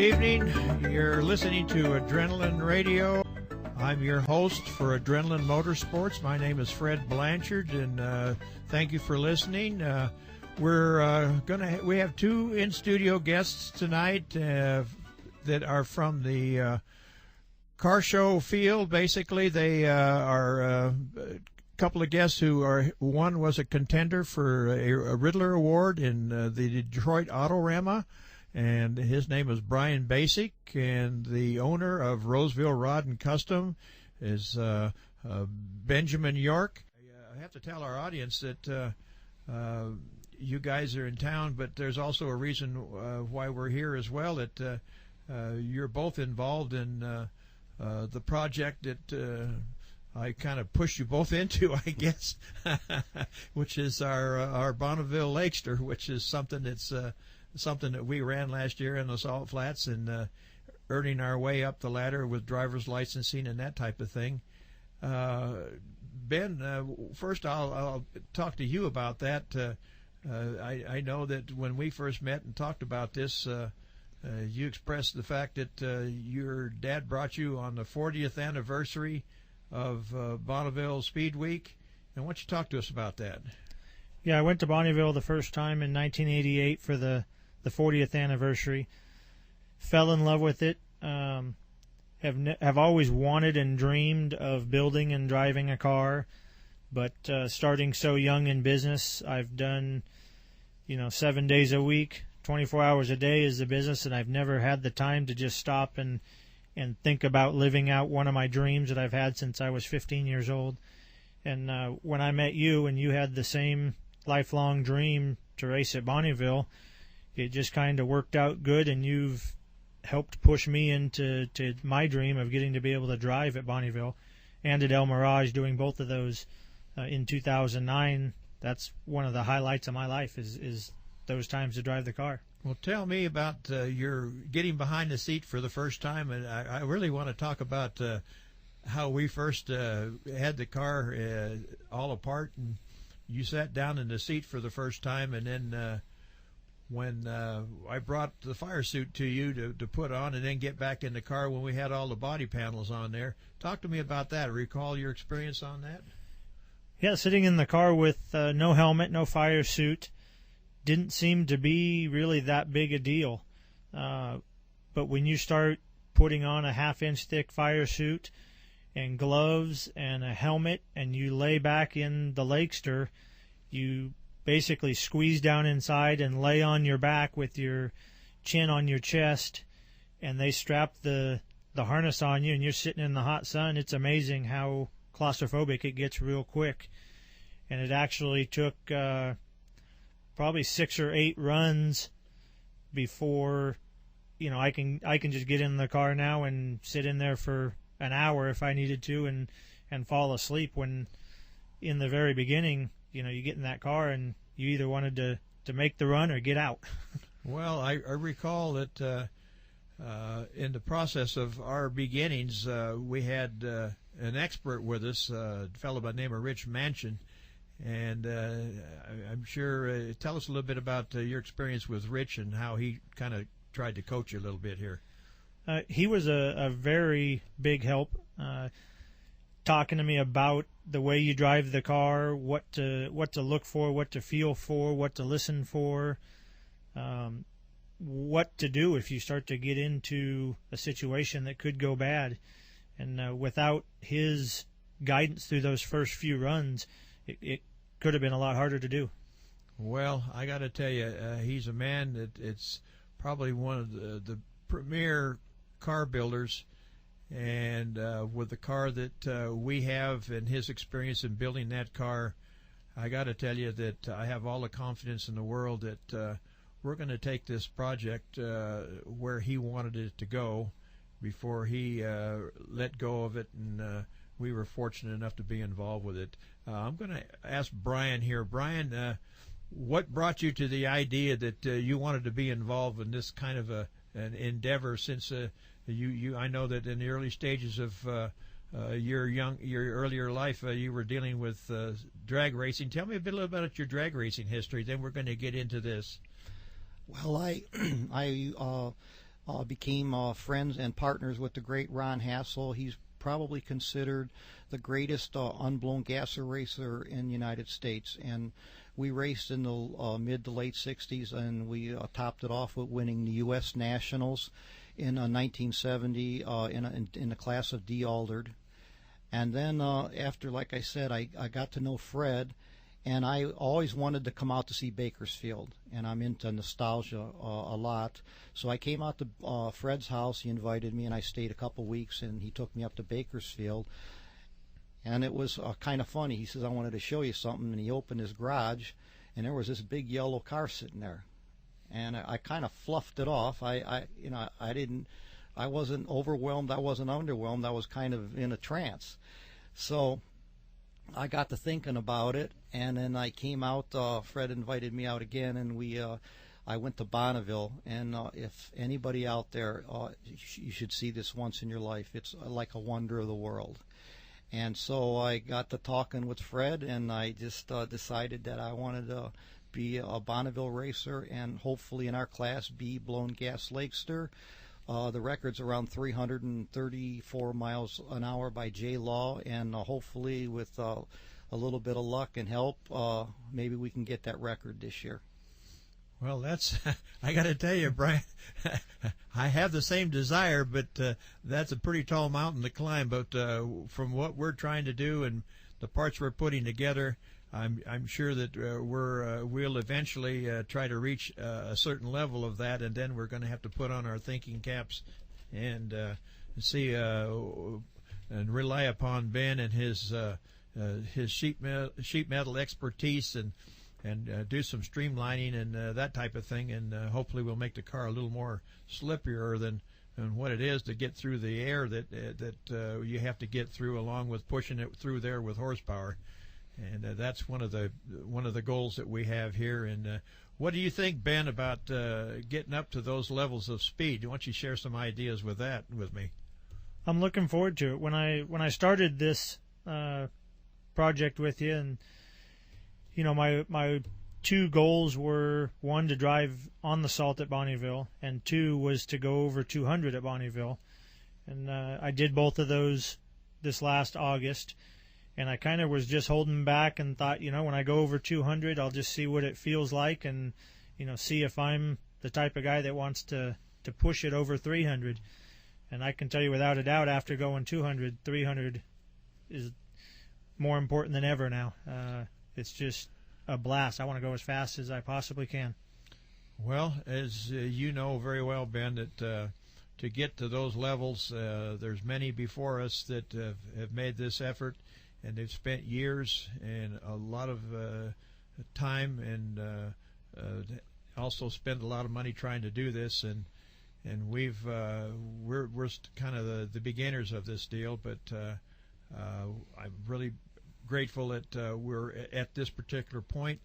evening. You're listening to Adrenaline Radio. I'm your host for Adrenaline Motorsports. My name is Fred Blanchard, and thank you for listening. We have two in-studio guests tonight that are from the car show field. Basically, they are a couple of guests one was a contender for a Riddler Award in the Detroit Autorama, and his name is Brian Basic, and the owner of Roseville Rod and Custom is Benjamin York. I have to tell our audience that you guys are in town, but there's also a reason why we're here as well, that you're both involved in the project that I kind of pushed you both into, I guess, which is our Bonneville Lakester, which is something that we ran last year in the Salt Flats, and earning our way up the ladder with driver's licensing and that type of thing. Ben, first I'll talk to you about that. I know that when we first met and talked about this, you expressed the fact that your dad brought you on the 40th anniversary of Bonneville Speed Week. And why don't you talk to us about that? Yeah, I went to Bonneville the first time in 1988 for the 40th anniversary. Fell in love with it. Have always wanted and dreamed of building and driving a car, but starting so young in business, I've done 7 days a week, 24 hours a day is the business, and I've never had the time to just stop and think about living out one of my dreams that I've had since I was 15 years old. And when I met you and you had the same lifelong dream to race at Bonneville, it just kind of worked out good, and you've helped push me into my dream of getting to be able to drive at Bonneville and at El Mirage, doing both of those in 2009. That's one of the highlights of my life is those times to drive the car. Well, tell me about your getting behind the seat for the first time, and I really want to talk about how we first had the car all apart, and you sat down in the seat for the first time, and then when I brought the fire suit to you to put on and then get back in the car when we had all the body panels on there. Talk to me about that. Recall your experience on that? Yeah, sitting in the car with no helmet, no fire suit, didn't seem to be really that big a deal. But when you start putting on a half-inch thick fire suit and gloves and a helmet, and you lay back in the Lakester, you basically squeeze down inside and lay on your back with your chin on your chest, and they strap the harness on you, and you're sitting in the hot sun. It's amazing how claustrophobic it gets real quick. And it actually took probably 6 or 8 runs before I can just get in the car now and sit in there for an hour if I needed to and fall asleep. When in the very beginning, you get in that car and you either wanted to make the run or get out. Well, I recall that in the process of our beginnings, we had an expert with us, a fellow by the name of Rich Manchin, and I'm sure, tell us a little bit about your experience with Rich and how he kind of tried to coach you a little bit here. He was a very big help, talking to me about the way you drive the car, what to look for, what to feel for, what to listen for, what to do if you start to get into a situation that could go bad. And without his guidance through those first few runs, it could have been a lot harder to do. Well, I got to tell you, he's a man that it's probably one of the premier car builders, and with the car that we have and his experience in building that car, I got to tell you that I have all the confidence in the world that we're going to take this project where he wanted it to go before he let go of it, and we were fortunate enough to be involved with it. I'm going to ask Brian here. Brian, what brought you to the idea that you wanted to be involved in this kind of an endeavor? Since I know that in the early stages of your earlier life, you were dealing with drag racing. Tell me a little bit about your drag racing history. Then we're going to get into this. Well, I became friends and partners with the great Ron Hassel. He's probably considered the greatest unblown gasser racer in the United States, and we raced in the mid to late 60s, and we topped it off with winning the U.S. Nationals in 1970 in the class of D. Aldered. And then after, like I said, I got to know Fred, and I always wanted to come out to see Bakersfield, and I'm into nostalgia a lot. So I came out to Fred's house. He invited me, and I stayed a couple weeks, and he took me up to Bakersfield. And it was kind of funny. He says, I wanted to show you something, and he opened his garage, and there was this big yellow car sitting there. And I kind of fluffed it off. I wasn't overwhelmed. I wasn't underwhelmed. I was kind of in a trance. So I got to thinking about it, and then I came out. Fred invited me out again, and I went to Bonneville. And if anybody out there, you should see this once in your life. It's like a wonder of the world. And so I got to talking with Fred, and I just decided that I wanted to be a Bonneville racer, and hopefully in our class be blown gas Lakester. The record's around 334 miles an hour by J Law, and hopefully with a little bit of luck and help, maybe we can get that record this year. Well, that's, I got to tell you, Brian, I have the same desire, but that's a pretty tall mountain to climb. But from what we're trying to do and the parts we're putting together, I'm sure that we'll eventually try to reach a certain level of that, and then we're going to have to put on our thinking caps and see and rely upon Ben and his sheet metal expertise and do some streamlining and that type of thing, and hopefully we'll make the car a little more slippier than what it is to get through the air that you have to get through, along with pushing it through there with horsepower. And that's one of the goals that we have here. And what do you think, Ben, about getting up to those levels of speed? Why don't you share some ideas with that with me? I'm looking forward to it. When I started this project with you, and you know, my two goals were, one, to drive on the salt at Bonneville, and two was to go over 200 at Bonneville. And I did both of those this last August. And I kind of was just holding back and thought, you know, when I go over 200, I'll just see what it feels like, and, you know, see if I'm the type of guy that wants to push it over 300. And I can tell you without a doubt, after going 200, 300 is more important than ever now. It's just a blast. I want to go as fast as I possibly can. Well, as you know very well, Ben, that to get to those levels, there's many before us that have made this effort. And they've spent years and a lot of time, and also spent a lot of money trying to do this. And we're kind of the beginners of this deal. But I'm really grateful that we're at this particular point.